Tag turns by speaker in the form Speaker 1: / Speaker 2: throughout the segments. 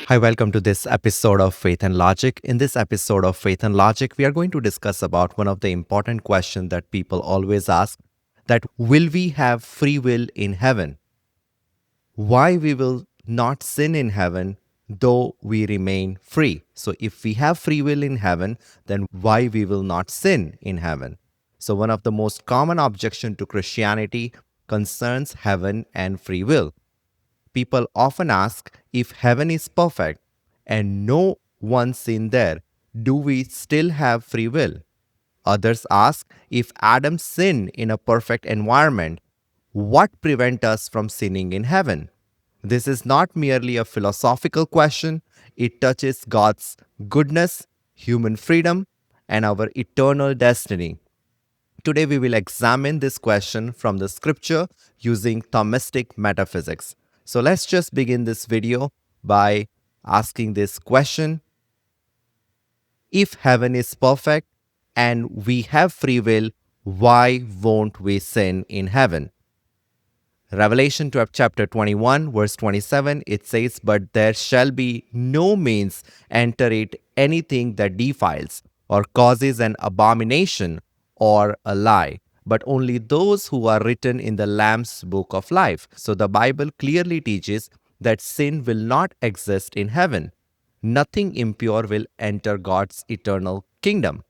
Speaker 1: Hi, welcome to this episode of Faith and Logic. In this episode of Faith and Logic, we are going to discuss about one of the important questions that people always ask, that will we have free will in heaven? Why we will not sin in heaven though we remain free? So if we have free will in heaven, then why we will not sin in heaven? So one of the most common objection to Christianity concerns heaven and free will. People often ask, if heaven is perfect and no one sin there, do we still have free will? Others ask, if Adam sinned in a perfect environment, what prevents us from sinning in heaven? This is not merely a philosophical question, it touches God's goodness, human freedom, and our eternal destiny. Today, we will examine this question from the scripture using Thomistic metaphysics. So, let's just begin this video by asking this question: if heaven is perfect and we have free will, why won't we sin in heaven? Revelation chapter 21, verse 27, it says, "But there shall be no means enter it anything that defiles, or causes an abomination, or a lie, but only those who are written in the Lamb's book of life." So the Bible clearly teaches that sin will not exist in heaven. Nothing impure will enter God's eternal kingdom.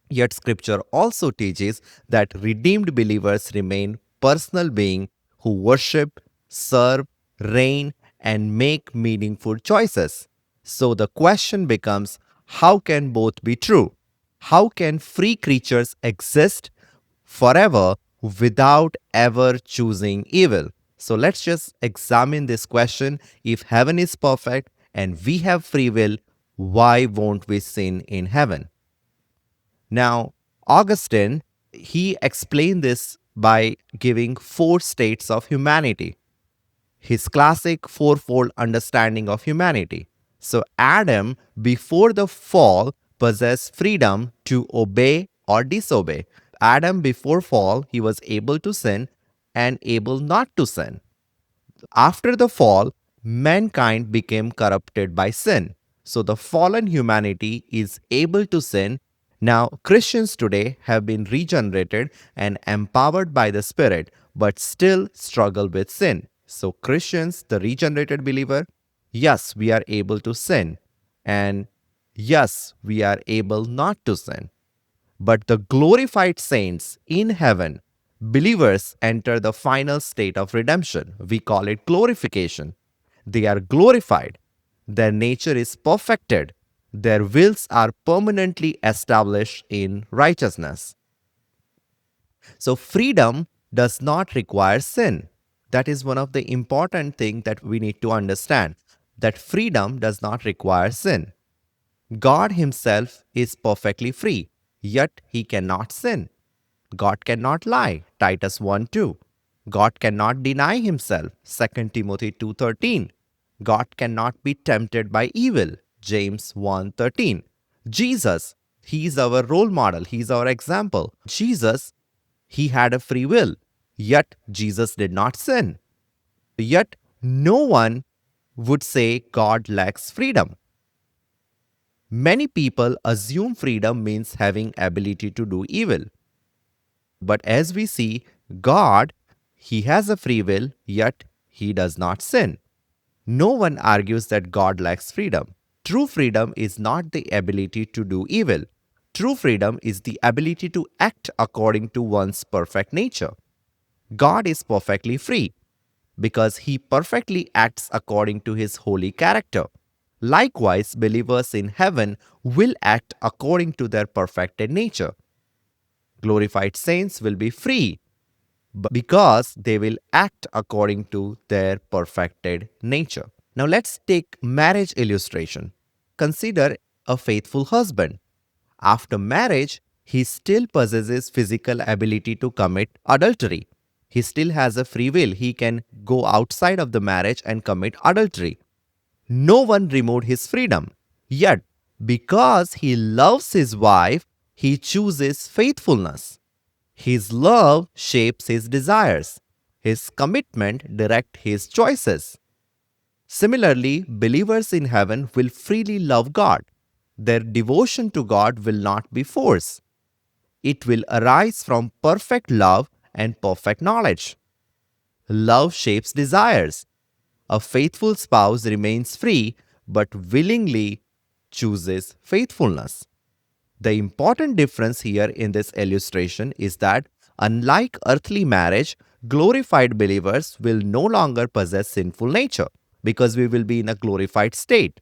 Speaker 1: Yet Scripture also teaches that redeemed believers remain personal beings who worship, serve, reign, and make meaningful choices. So the question becomes, how can both be true? How can free creatures exist forever without ever choosing evil? So let's just examine this question. If heaven is perfect and we have free will, why won't we sin in heaven? Now, Augustine, he explained this by giving four states of humanity, his classic fourfold understanding of humanity. So, Adam, before the fall, possessed freedom to obey or disobey. Adam, before fall, he was able to sin and able not to sin. After the fall, mankind became corrupted by sin. So the fallen humanity is able to sin. Now, Christians today have been regenerated and empowered by the Spirit, but still struggle with sin. So, Christians, the regenerated believer, yes, we are able to sin. And yes, we are able not to sin. But the glorified saints in heaven, believers enter the final state of redemption. We call it glorification. They are glorified. Their nature is perfected. Their wills are permanently established in righteousness. So, freedom does not require sin. That is one of the important things that we need to understand, that freedom does not require sin. God Himself is perfectly free, yet He cannot sin. God cannot lie, Titus 1:2. God cannot deny Himself, 2 Timothy 2:13. God cannot be tempted by evil, James 1:13. Jesus, He is our role model, He is our example. Jesus, He had a free will, yet Jesus did not sin. Yet no one would say God lacks freedom. Many people assume freedom means having ability to do evil. But as we see, God, He has a free will, yet He does not sin. No one argues that God lacks freedom. True freedom is not the ability to do evil. True freedom is the ability to act according to one's perfect nature. God is perfectly free because He perfectly acts according to His holy character. Likewise, believers in heaven will act according to their perfected nature. Glorified saints will be free because they will act according to their perfected nature. Now let's take marriage illustration. Consider a faithful husband. After marriage, he still possesses physical ability to commit adultery. He still has a free will. He can go outside of the marriage and commit adultery. No one removed his freedom. Yet, because he loves his wife, he chooses faithfulness. His love shapes his desires. His commitment directs his choices. Similarly, believers in heaven will freely love God. Their devotion to God will not be forced. It will arise from perfect love and perfect knowledge. Love shapes desires. A faithful spouse remains free but willingly chooses faithfulness. The important difference here in this illustration is that, unlike earthly marriage, glorified believers will no longer possess sinful nature because we will be in a glorified state.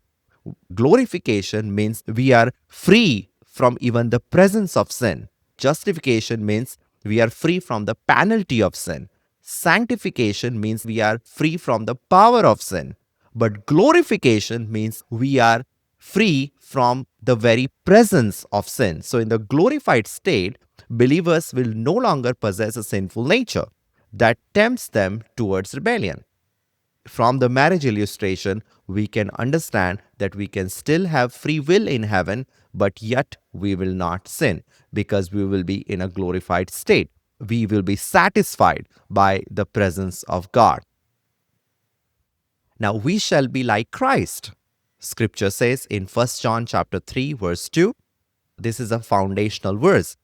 Speaker 1: Glorification means we are free from even the presence of sin. Justification means we are free from the penalty of sin. Sanctification means we are free from the power of sin. But glorification means we are free from the very presence of sin. So, in the glorified state, believers will no longer possess a sinful nature that tempts them towards rebellion. From the marriage illustration, we can understand that we can still have free will in heaven, but yet we will not sin because we will be in a glorified state. We will be satisfied by the presence of God. Now we shall be like Christ. Scripture says in 1 John chapter 3 verse 2, this is a foundational verse.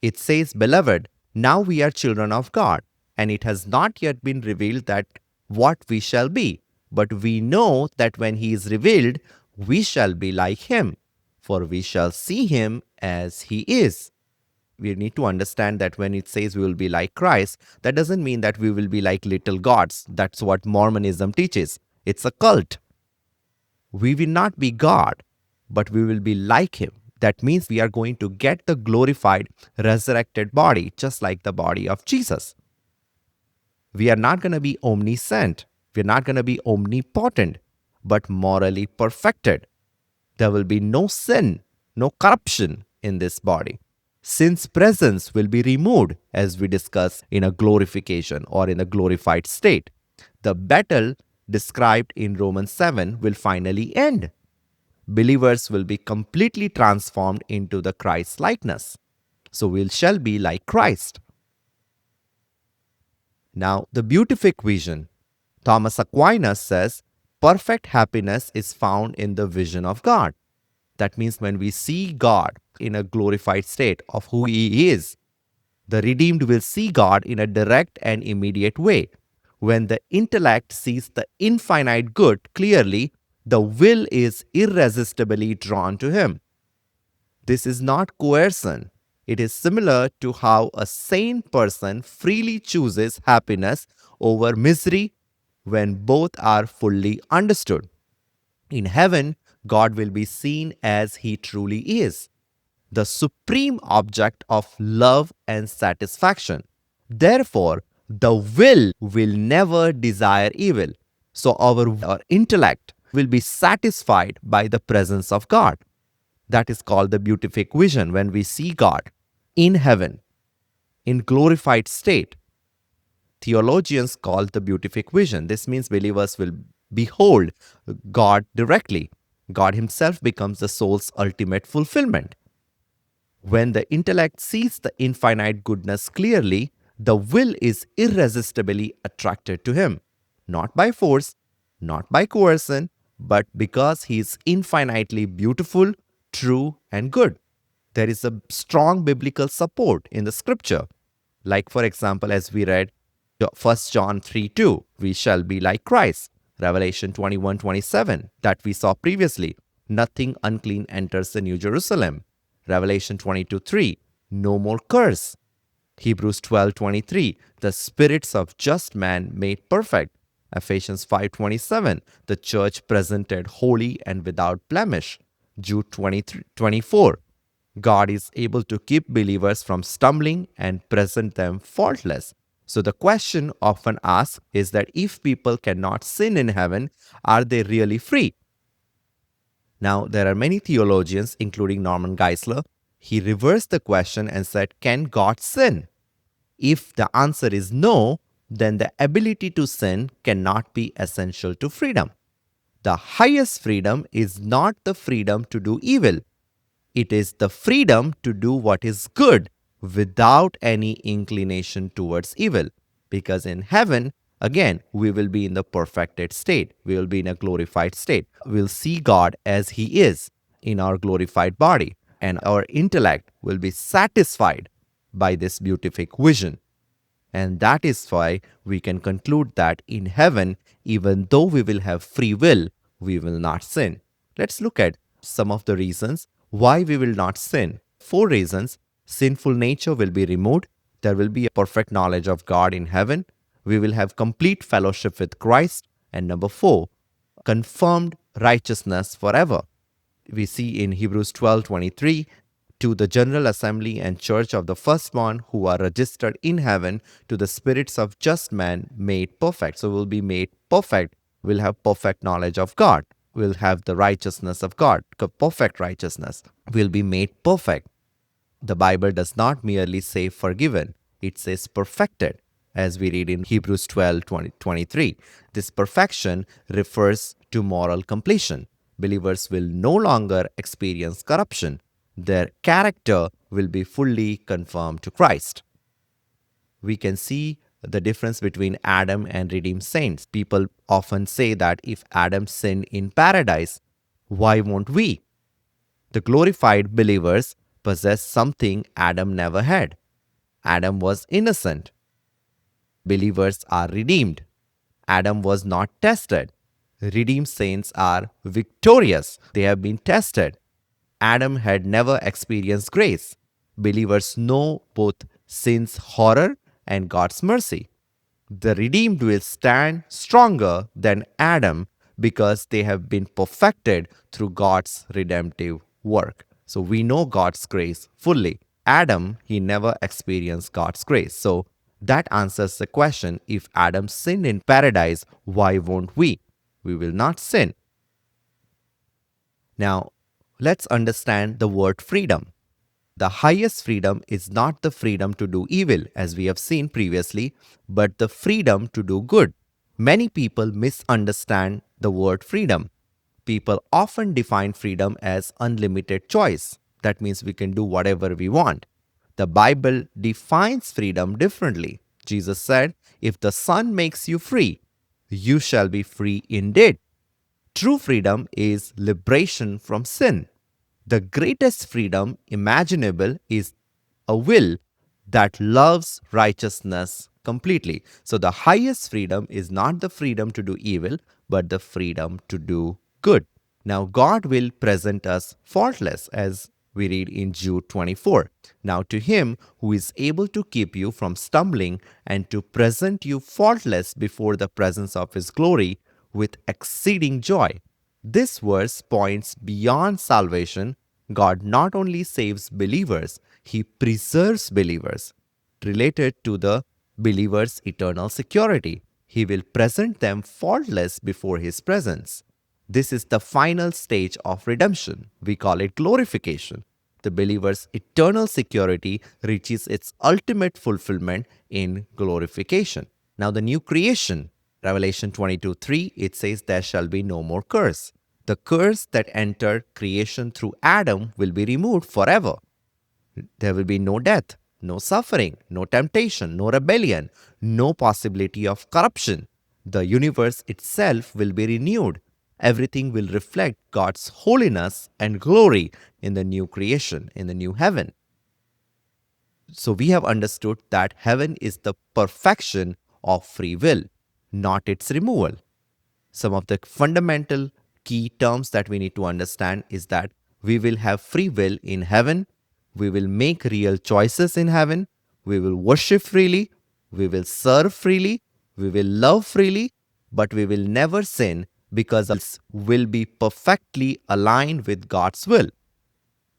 Speaker 1: It says, "Beloved, now we are children of God, and it has not yet been revealed that what we shall be. But we know that when he is revealed, we shall be like him, for we shall see him as he is." We need to understand that when it says we will be like Christ, that doesn't mean that we will be like little gods. That's what Mormonism teaches. It's a cult. We will not be God, but we will be like him. That means we are going to get the glorified, resurrected body, just like the body of Jesus. We are not going to be omniscient. We are not going to be omnipotent, but morally perfected. There will be no sin, no corruption in this body. Sin's presence will be removed, as we discuss in a glorification or in a glorified state. The battle described in Romans 7 will finally end. Believers will be completely transformed into the Christ likeness. So we shall be like Christ. Now, the Beatific Vision. Thomas Aquinas says, perfect happiness is found in the vision of God. That means when we see God in a glorified state of who he is, the redeemed will see God in a direct and immediate way. When the intellect sees the infinite good clearly, the will is irresistibly drawn to him. This is not coercion. It is similar to how a sane person freely chooses happiness over misery when both are fully understood. In heaven, God will be seen as he truly is, the supreme object of love and satisfaction. Therefore, the will never desire evil. So our intellect will be satisfied by the presence of God. That is called the beatific vision, when we see God in heaven, in glorified state. Theologians call the beatific vision. This means believers will behold God directly. God himself becomes the soul's ultimate fulfillment. When the intellect sees the infinite goodness clearly, the will is irresistibly attracted to him, not by force, not by coercion, but because he is infinitely beautiful, true, and good. There is a strong biblical support in the scripture. Like, for example, as we read 1 John 3:2, we shall be like Christ. Revelation 21:27, that we saw previously, nothing unclean enters the New Jerusalem. Revelation 22:3, no more curse. Hebrews 12:23, the spirits of just man made perfect. Ephesians 5:27, the church presented holy and without blemish. Jude 23:24, God is able to keep believers from stumbling and present them faultless. So the question often asked is that if people cannot sin in heaven, are they really free? Now, there are many theologians, including Norman Geisler. He reversed the question and said, can God sin? If the answer is no, then the ability to sin cannot be essential to freedom. The highest freedom is not the freedom to do evil. It is the freedom to do what is good without any inclination towards evil. Because in heaven, Again, we will be in the perfected state. We will be in a glorified state. We'll see God as He is in our glorified body, and our intellect will be satisfied by this beatific vision. And that is why we can conclude that in heaven, even though we will have free will, we will not sin. Let's look at some of the reasons why we will not sin. 4 reasons. Sinful nature will be removed. There will be a perfect knowledge of God in heaven. We will have complete fellowship with Christ. And number 4, confirmed righteousness forever. We see in Hebrews 12:23, to the general assembly and church of the firstborn who are registered in heaven, to the spirits of just men made perfect. So we'll be made perfect. We'll have perfect knowledge of God. We'll have the righteousness of God, perfect righteousness. We'll be made perfect. The Bible does not merely say forgiven, it says perfected, as we read in Hebrews 12:23. This perfection refers to moral completion. Believers will no longer experience corruption. Their character will be fully conformed to Christ. We can see the difference between Adam and redeemed saints. People often say that if Adam sinned in paradise, why won't we? The glorified believers possess something Adam never had. Adam was innocent. Believers are redeemed. Adam was not tested. Redeemed saints are victorious. They have been tested. Adam had never experienced grace. Believers know both sin's horror and God's mercy. The redeemed will stand stronger than Adam because they have been perfected through God's redemptive work. So we know God's grace fully. Adam, he never experienced God's grace. So that answers the question, if Adam sinned in paradise, why won't we? We will not sin. Now, let's understand the word freedom. The highest freedom is not the freedom to do evil, as we have seen previously, but the freedom to do good. Many people misunderstand the word freedom. People often define freedom as unlimited choice. That means we can do whatever we want. The Bible defines freedom differently. Jesus said, "If the Son makes you free, you shall be free indeed." True freedom is liberation from sin. The greatest freedom imaginable is a will that loves righteousness completely. So the highest freedom is not the freedom to do evil, but the freedom to do good. Now God will present us faultless, as we read in Jude 24. Now to him who is able to keep you from stumbling and to present you faultless before the presence of his glory with exceeding joy. This verse points beyond salvation. God not only saves believers, he preserves believers. Related to the believer's eternal security, he will present them faultless before his presence. This is the final stage of redemption. We call it glorification. The believer's eternal security reaches its ultimate fulfillment in glorification. Now the new creation, Revelation 22:3, it says, "There shall be no more curse." The curse that entered creation through Adam will be removed forever. There will be no death, no suffering, no temptation, no rebellion, no possibility of corruption. The universe itself will be renewed. Everything will reflect God's holiness and glory in the new creation, in the new heaven. So we have understood that heaven is the perfection of free will, not its removal. Some of the fundamental key terms that we need to understand is that we will have free will in heaven, we will make real choices in heaven, we will worship freely, we will serve freely, we will love freely, but we will never sin because us will be perfectly aligned with God's will.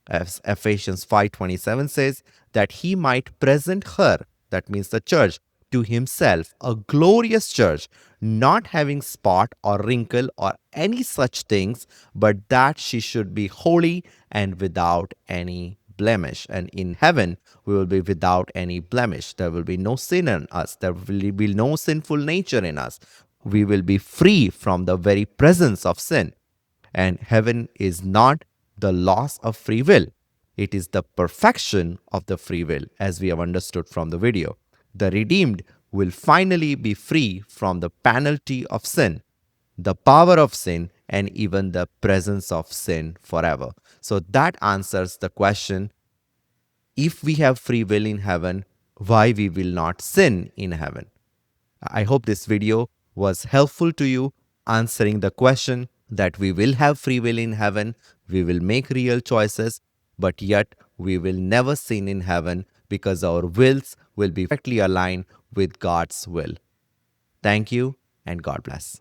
Speaker 1: As Ephesians 5:27 says, that he might present her, that means the church, to himself, a glorious church, not having spot or wrinkle or any such things, but that she should be holy and without any blemish. And in heaven, we will be without any blemish. There will be no sin in us. There will be no sinful nature in us. We will be free from the very presence of sin. And heaven is not the loss of free will. It is the perfection of the free will, as we have understood from the video. The redeemed will finally be free from the penalty of sin, the power of sin, and even the presence of sin forever. So that answers the question, if we have free will in heaven, why we will not sin in heaven? I hope this video was helpful to you, answering the question that we will have free will in heaven, we will make real choices, but yet we will never sin in heaven because our wills will be perfectly aligned with God's will. Thank you and God bless.